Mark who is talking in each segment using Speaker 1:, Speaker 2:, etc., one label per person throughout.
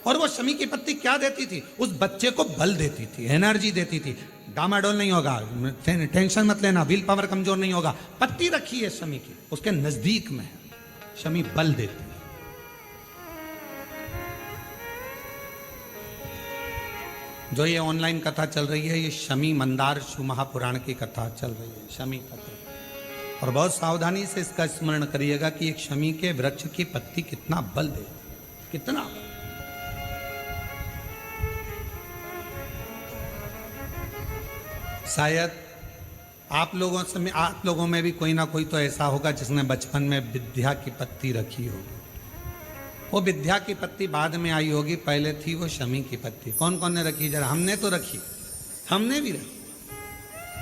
Speaker 1: और वो शमी की पत्ती क्या देती थी? उस बच्चे को बल देती थी, एनर्जी देती थी। डामाडोल नहीं होगा, टेंशन मत लेना, विल पावर कमजोर नहीं होगा। पत्ती रखी है शमी की, उसके नजदीक में है, शमी बल देती है। जो ये ऑनलाइन कथा चल रही है, ये शमी मंदार शिव महापुराण की कथा चल रही है, शमी कथा। और बहुत सावधानी से इसका स्मरण करिएगा कि एक शमी के वृक्ष की पत्ती कितना बल दे, कितना। शायद आप लोगों में भी कोई ना कोई तो ऐसा होगा जिसने बचपन में विद्या की पत्ती रखी होगी। वो विद्या की पत्ती बाद में आई होगी, पहले थी वो शमी की पत्ती। कौन कौन ने रखी? जरा हमने तो रखी, हमने भी रखी।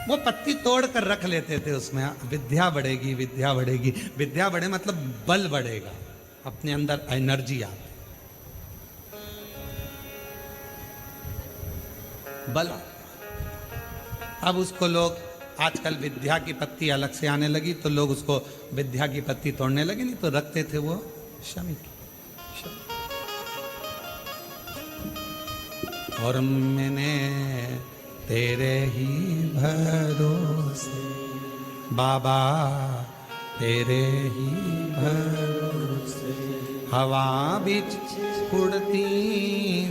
Speaker 1: वो पत्ती तोड़ कर रख लेते थे, उसमें विद्या बढ़ेगी, विद्या बढ़ेगी। विद्या बढ़े मतलब बल बढ़ेगा, अपने अंदर एनर्जी आती, बल। अब उसको लोग आजकल विद्या की पत्ती अलग से आने लगी, तो लोग उसको विद्या की पत्ती तोड़ने लगे, नहीं तो रखते थे वो शमी की। और मैंने तेरे ही भरोसे बाबा, तेरे ही भरोसे हवा बिच उड़ती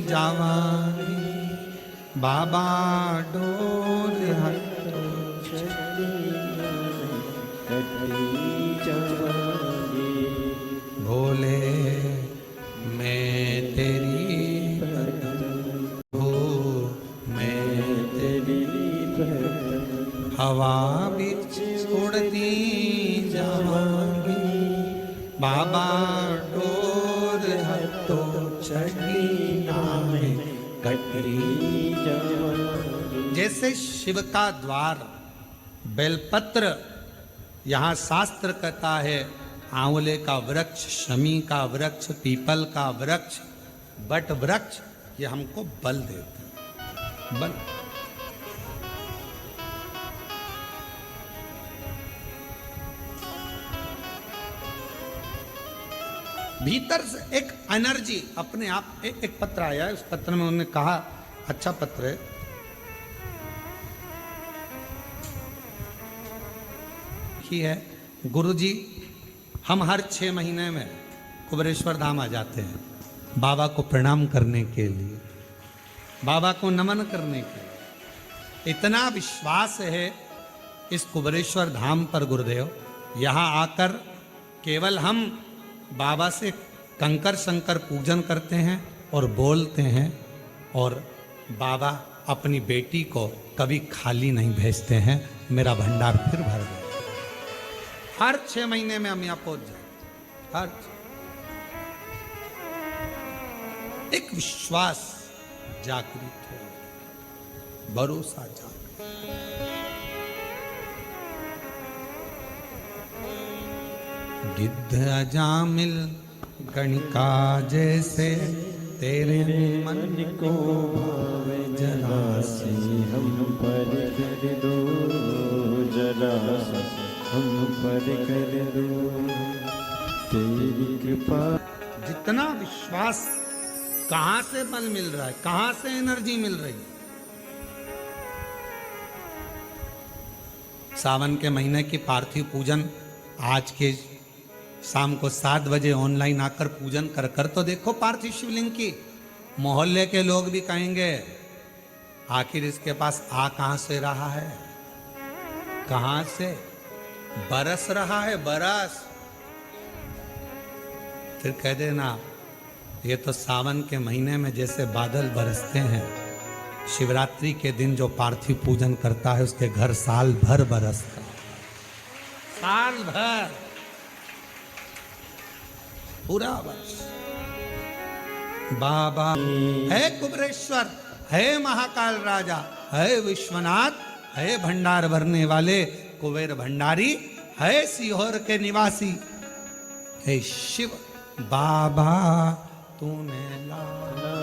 Speaker 1: जावानी बाबा, डोर भोले मैं तेरी हवा बिच उड़ती जावांगी बाबा, डोर हतो छड़ी नामे कटरी जावांगी। जैसे शिव का द्वार बेलपत्र, यहाँ शास्त्र कहता है आंवले का वृक्ष, शमी का वृक्ष, पीपल का वृक्ष, बट वृक्ष, ये हमको बल देते हैं, बल। भीतर से एक एनर्जी अपने आप। एक पत्र आया है, उस पत्र में उन्होंने कहा, अच्छा पत्र है, की है, गुरुजी हम हर 6 महीने में कुबेरेश्वर धाम आ जाते हैं बाबा को प्रणाम करने के लिए, बाबा को नमन करने के लिए। इतना विश्वास है इस कुबेरेश्वर धाम पर गुरुदेव, यहाँ आकर केवल हम बाबा से कंकर शंकर पूजन करते हैं और बोलते हैं, और बाबा अपनी बेटी को कभी खाली नहीं भेजते हैं, मेरा भंडार फिर भर दे। हर 6 महीने में हम यहाँ पहुंच जाए, हर एक विश्वास जागृत हो, भरोसा जागृत। गिद्ध अजामिल गणिका जैसे तेरे मन को भावे, जरा से
Speaker 2: हम पर कर दो, जरा से हम पर कर दो तेरी कृपा।
Speaker 1: जितना विश्वास, कहां से बल मिल रहा है, कहां से एनर्जी मिल रही है? सावन के महीने की पार्थिव पूजन आज के शाम को 7 बजे ऑनलाइन आकर पूजन कर कर तो देखो पार्थिव शिवलिंग की। मोहल्ले के लोग भी कहेंगे आखिर इसके पास आ कहां से रहा है, कहां से बरस रहा है, बरस। फिर कह देना ये तो सावन के महीने में जैसे बादल बरसते हैं, शिवरात्रि के दिन जो पार्थिव पूजन करता है उसके घर साल भर बरसता, साल भर, पूरा वर्ष। बाबा है कुबेरेश्वर, है महाकाल राजा, है विश्वनाथ, है भंडार भरने वाले कुबेर भंडारी, है सीहोर के निवासी, है शिव बाबा तूने लाला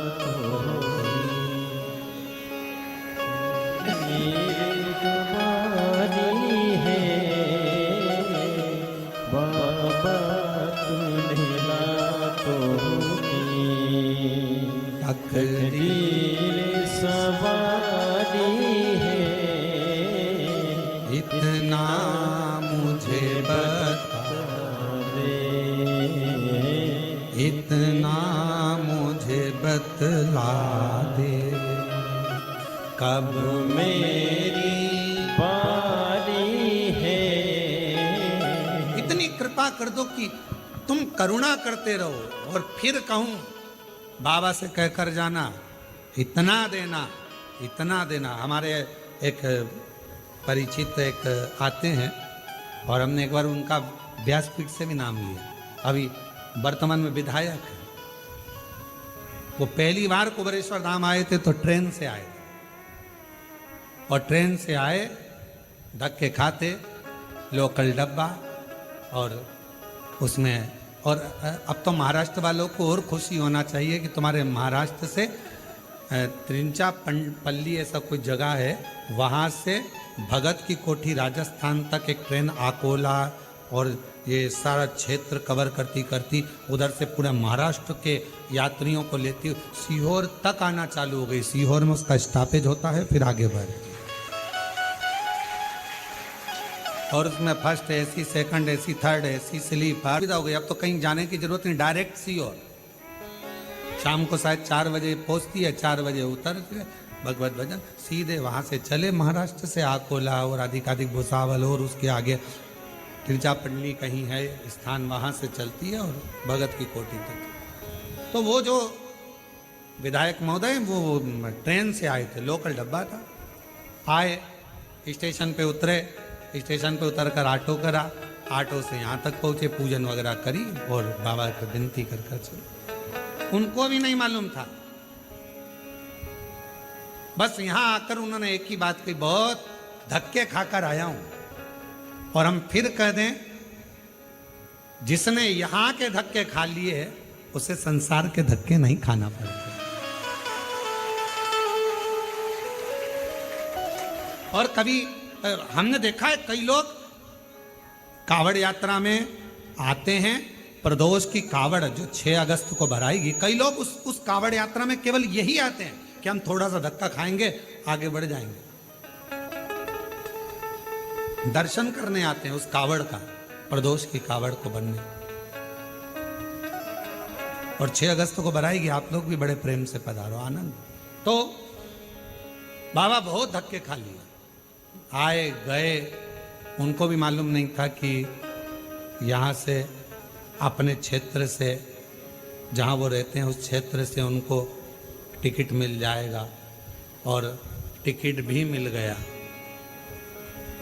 Speaker 2: तकदीर सवारी है,
Speaker 1: इतना मुझे बता
Speaker 2: दे
Speaker 1: इतना मुझे बतला दे, कब मेरी
Speaker 2: बारी है।
Speaker 1: इतनी कृपा कर दो कि तुम करुणा करते रहो, और फिर कहूं बाबा से कहकर जाना, इतना देना, इतना देना। हमारे एक परिचित एक आते हैं, और हमने एक बार उनका व्यासपीठ से भी नाम लिया। अभी वर्तमान में विधायक है। वो पहली बार कुबेरेश्वर धाम आए थे तो ट्रेन से आए, और ट्रेन से आए, धक्के खाते, लोकल डब्बा, और उसमें, और अब तो महाराष्ट्र वालों को और खुशी होना चाहिए कि तुम्हारे महाराष्ट्र से त्रिंचापल्ली ऐसा कोई जगह है, वहाँ से भगत की कोठी राजस्थान तक एक ट्रेन अकोला और ये सारा क्षेत्र कवर करती करती उधर से पूरा महाराष्ट्र के यात्रियों को लेती सीहोर तक आना चालू हो गई। सीहोर में उसका स्टॉपेज होता है, फिर आगे बढ़े, और उसमें first AC, second AC, third AC, sleeper सुविधा हो गई। अब तो कहीं जाने की जरूरत नहीं, डायरेक्ट सीहोर। शाम को शायद 4 बजे पहुंचती है, 4 बजे उतर भगवत भजन, सीधे वहां से चले महाराष्ट्र से अकोला और अधिकाधिक भुसावल, और उसके आगे तिरचापल्ली कहीं है स्थान, वहां से चलती है और भगत की कोठी तक। तो वो जो विधायक महोदय वो ट्रेन से आए थे, लोकल डब्बा था। आए, स्टेशन पे उतरे, स्टेशन पे उतर कर ऑटो करा, ऑटो से यहाँ तक पहुँचे, पूजन वगैरह करी और बाबा को विनती कर चले। उनको भी नहीं मालूम था, बस यहाँ आकर उन्होंने एक ही बात कही, बहुत धक्के खाकर आया हूं। और हम फिर कह दें, जिसने यहां के धक्के खा लिए उसे संसार के धक्के नहीं खाना पड़ते। और कभी हमने देखा है कई लोग कावड़ यात्रा में आते हैं, प्रदोष की कावड़ जो 6 अगस्त को भराएगी, कई लोग उस कावड़ यात्रा में केवल यही आते हैं कि हम थोड़ा सा धक्का खाएंगे, आगे बढ़ जाएंगे। दर्शन करने आते हैं उस कावड़ का, प्रदोष की कावड़ को बनने। और 6 अगस्त को भराएगी, आप लोग भी बड़े प्रेम से पधारो, आनंद। तो बाबा बहुत धक्के खा लिए, आए गए, उनको भी मालूम नहीं था कि यहाँ से अपने क्षेत्र से जहाँ वो रहते हैं उस क्षेत्र से उनको टिकट मिल जाएगा, और टिकट भी मिल गया।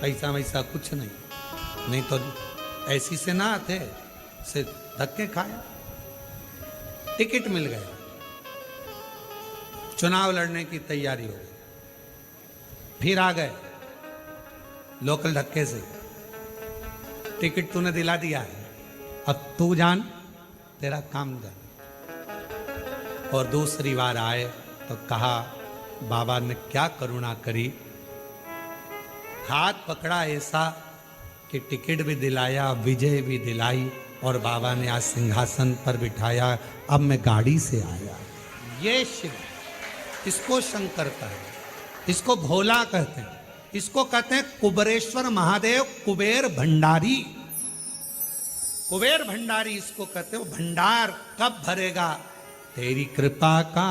Speaker 1: पैसा वैसा कुछ नहीं तो ऐसी से ना आते, सिर्फ धक्के खाए, टिकट मिल गया। चुनाव लड़ने की तैयारी हो गई, फिर आ गए लोकल धक्के से, टिकट तूने दिला दिया है, अब तू जान, तेरा काम जान। और दूसरी बार आए तो कहा, बाबा ने क्या करुणा करी, हाथ पकड़ा ऐसा कि टिकट भी दिलाया, विजय भी दिलाई, और बाबा ने आज सिंहासन पर बिठाया। अब मैं गाड़ी से आया। ये शिव, इसको शंकर कहते हैं, इसको भोला कहते हैं, इसको कहते हैं कुबेरेश्वर महादेव, कुबेर भंडारी। कुबेर भंडारी इसको कहते हो। भंडार कब भरेगा, तेरी कृपा का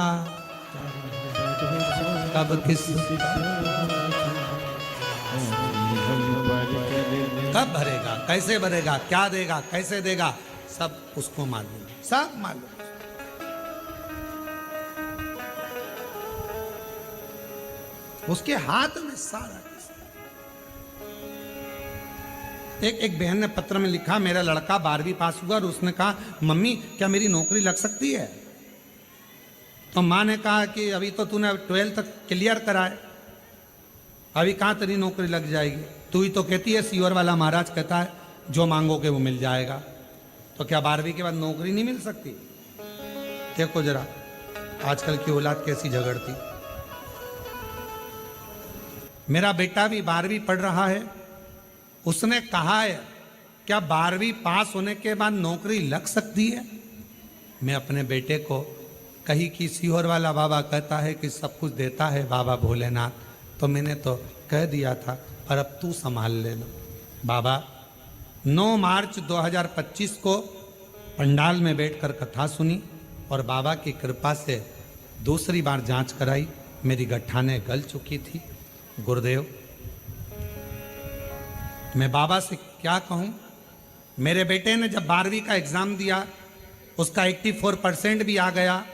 Speaker 1: कब किस कब भरेगा, कैसे भरेगा, क्या देगा, कैसे देगा, सब उसको मालूम, सब मालूम। उसके हाथ में सारा। एक बहन ने पत्र में लिखा, मेरा लड़का 12वीं पास हुआ और उसने कहा, मम्मी क्या मेरी नौकरी लग सकती है? तो माँ ने कहा कि अभी तो तूने 12th तक क्लियर करा है, अभी कहाँ तेरी नौकरी लग जाएगी? तू ही तो कहती है, सीहोर वाला महाराज कहता है जो मांगोगे वो मिल जाएगा, तो क्या 12वीं के बाद नौकरी नहीं मिल सकती? देखो जरा आजकल की औलाद कैसी झगड़ती। मेरा बेटा भी 12वीं पढ़ रहा है, उसने कहा है क्या 12वीं पास होने के बाद नौकरी लग सकती है? मैं अपने बेटे को कही कि सीहोर वाला बाबा कहता है कि सब कुछ देता है बाबा भोलेनाथ, तो मैंने तो कह दिया था, पर अब तू संभाल ले लो। बाबा 9 मार्च 2025 को पंडाल में बैठकर कथा सुनी और बाबा की कृपा से दूसरी बार जांच कराई, मेरी गट्ठानें गल चुकी थी। गुरुदेव, मैं बाबा से क्या कहूं? मेरे बेटे ने जब 12वीं का एग्जाम दिया, उसका 84% भी आ गया,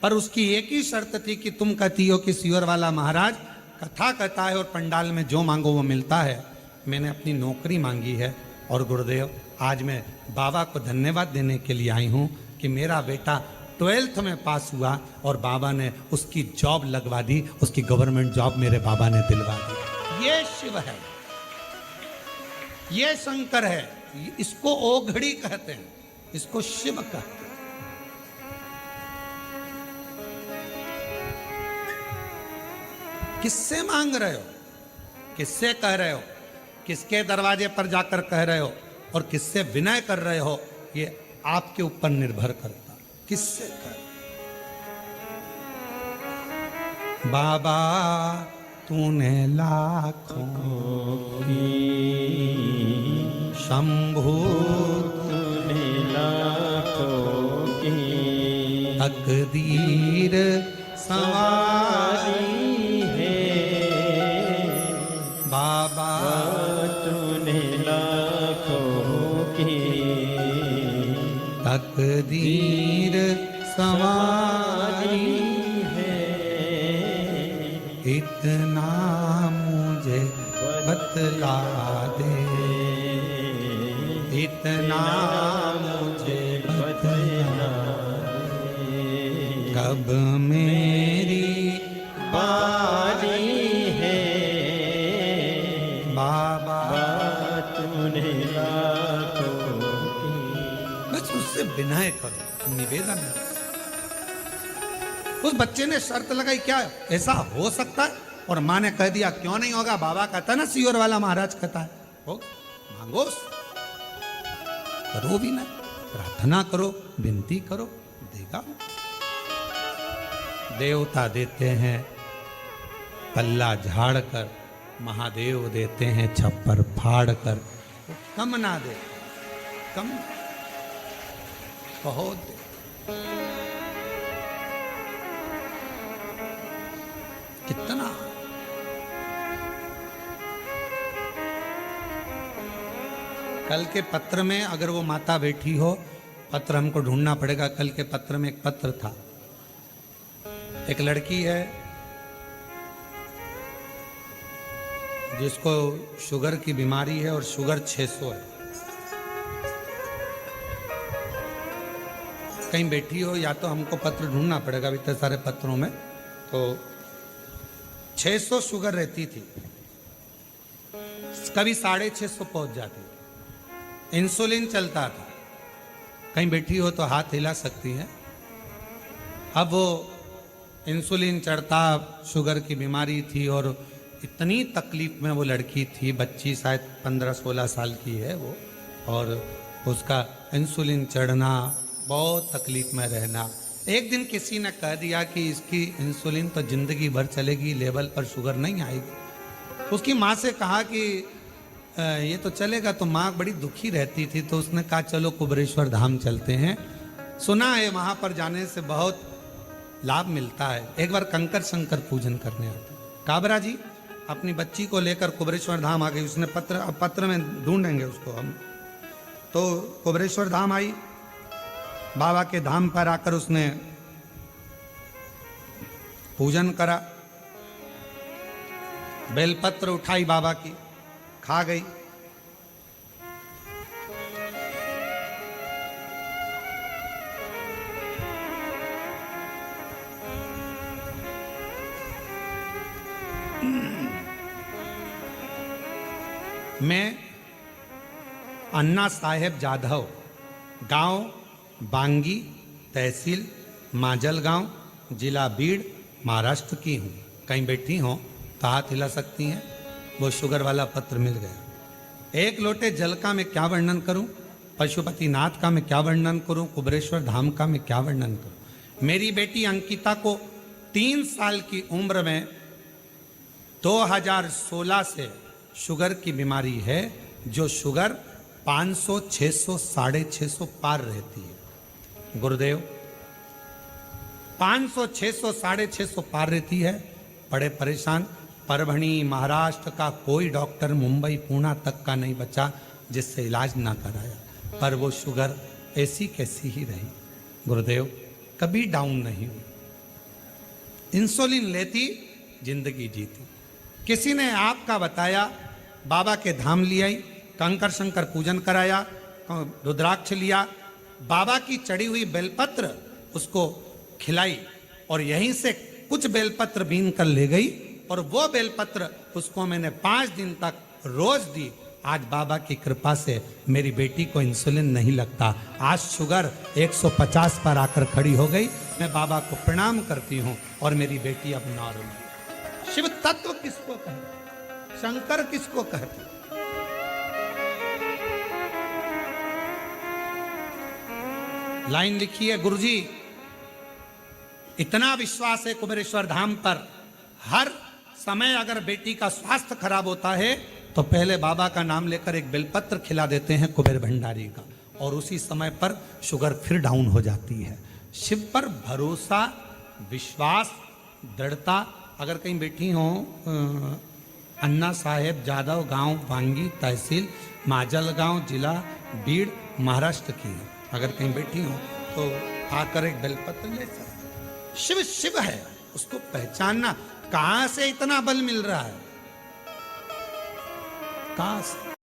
Speaker 1: पर उसकी एक ही शर्त थी कि तुम कहती हो कि सीहोर वाला महाराज कथा कहता है और पंडाल में जो मांगो वो मिलता है। मैंने अपनी नौकरी मांगी है और गुरुदेव, आज मैं बाबा को धन्यवाद देने के लिए आई हूँ कि मेरा बेटा 12th में पास हुआ और बाबा ने उसकी जॉब लगवा दी, उसकी गवर्नमेंट जॉब मेरे बाबा ने दिलवा दी। ये शिव है, ये शंकर है, इसको ओघड़ी कहते हैं, इसको शिव कहते हैं। किससे मांग रहे हो, किससे कह रहे हो, किसके दरवाजे पर जाकर कह रहे हो और किससे विनय कर रहे हो, ये आपके ऊपर निर्भर करता है। किससे कह रहे हो? बाबा तूने लाखों शंभू
Speaker 2: तूने लाखों की
Speaker 1: तकदीर सवारी
Speaker 2: है,
Speaker 1: बाबा
Speaker 2: तूने लाखों की
Speaker 1: तकदीर सवारी
Speaker 2: है,
Speaker 1: इतना मुझे बतला दे, इतना मुझे बतला दे, कब मेरी
Speaker 2: बारी है,
Speaker 1: बाबा
Speaker 2: तूने लाखों की।
Speaker 1: बस उससे विनय करो, निवेदन है। उस बच्चे ने शर्त लगाई, क्या ऐसा हो सकता है? और माँ ने कह दिया क्यों नहीं होगा, बाबा कहता है ना, सीहोर वाला महाराज कहता है, हो मांगो, करो भी नहीं, प्रार्थना करो, विनती करो, देगा। देवता देते हैं पल्ला झाड़ कर, महादेव देते हैं छप्पर फाड़ कर। कम ना दे, कम बहुत दे। कितना कल के पत्र में, अगर वो माता बैठी हो, पत्र हमको ढूंढना पड़ेगा। कल के पत्र में एक पत्र था, एक लड़की है जिसको शुगर की बीमारी है और शुगर 600 है। कहीं बैठी हो, या तो हमको पत्र ढूंढना पड़ेगा इतने सारे पत्रों में। तो 600 शुगर रहती थी, कभी 650 पहुंच जाती, इंसुलिन चलता था। कहीं बैठी हो तो हाथ हिला सकती है। अब वो इंसुलिन चढ़ता, शुगर की बीमारी थी और इतनी तकलीफ में वो लड़की थी, बच्ची शायद 15-16 साल की है वो, और उसका इंसुलिन चढ़ना, बहुत तकलीफ में रहना। एक दिन किसी ने कह दिया कि इसकी इंसुलिन तो जिंदगी भर चलेगी, लेवल पर शुगर नहीं आएगी। उसकी माँ से कहा कि ये तो चलेगा, तो माँ बड़ी दुखी रहती थी। तो उसने कहा चलो कुबरेश्वर धाम चलते हैं, सुना है वहाँ पर जाने से बहुत लाभ मिलता है, एक बार कंकर शंकर पूजन करने आते। काबरा जी अपनी बच्ची को लेकर कुबरेश्वर धाम आ गई। उसने पत्र में ढूंढेंगे उसको हम। तो कुबरेश्वर धाम आई, बाबा के धाम पर आकर उसने पूजन करा, बेलपत्र उठाई बाबा की, खा गई। मैं अन्ना साहेब जाधव, गांव बांगी, तहसील माजलगांव, जिला बीड़, महाराष्ट्र की हूँ। कहीं बैठी हो तो हाथ हिला सकती हैं। वो शुगर वाला पत्र मिल गया। एक लोटे जल का मैं क्या वर्णन करूं, पशुपतिनाथ का मैं क्या वर्णन करूं, कुबरेश्वर धाम का मैं क्या वर्णन करूं। मेरी बेटी अंकिता को 3 साल की उम्र में 2016 से शुगर की बीमारी है, जो शुगर 500, 600, 650 पार रहती है। गुरुदेव 500, 600, 650 पार रहती है। बड़े परेशान। परभणी महाराष्ट्र का कोई डॉक्टर मुंबई पूना तक का नहीं बचा जिससे इलाज ना कराया, पर वो शुगर ऐसी कैसी ही रही। गुरुदेव कभी डाउन नहीं हुई, इंसुलिन लेती, जिंदगी जीती। किसी ने आपका बताया, बाबा के धाम ले आई, कंकर शंकर पूजन कराया, रुद्राक्ष लिया, बाबा की चढ़ी हुई बेलपत्र उसको खिलाई और यहीं से कुछ बेलपत्र बीन कर ले गई और वो बेलपत्र उसको मैंने 5 दिन तक रोज दी। आज बाबा की कृपा से मेरी बेटी को इंसुलिन नहीं लगता। आज शुगर 150 पर आकर खड़ी हो गई। मैं बाबा को प्रणाम करती हूँ और मेरी बेटी अब नॉर्मल। शिव तत्व किसको कहते, शंकर किसको कहते? लाइन लिखी है, गुरुजी इतना विश्वास है कुबेरेश्वर धाम पर, हर समय अगर बेटी का स्वास्थ्य खराब होता है तो पहले बाबा का नाम लेकर एक बेलपत्र खिला देते हैं कुबेर भंडारी का, और उसी समय पर शुगर फिर डाउन हो जाती है। शिव पर भरोसा, विश्वास, दृढ़ता। अगर कहीं बैठी हो अन्ना साहेब जादव गांव, वांगी तहसील माजलगांव, जिला बीड़, महाराष्ट्र की है, अगर कहीं बैठी हो तो आकर एक बेलपत्र ले सकते। शिव शिव है, उसको पहचानना। कहां से इतना बल मिल रहा है, कहां से?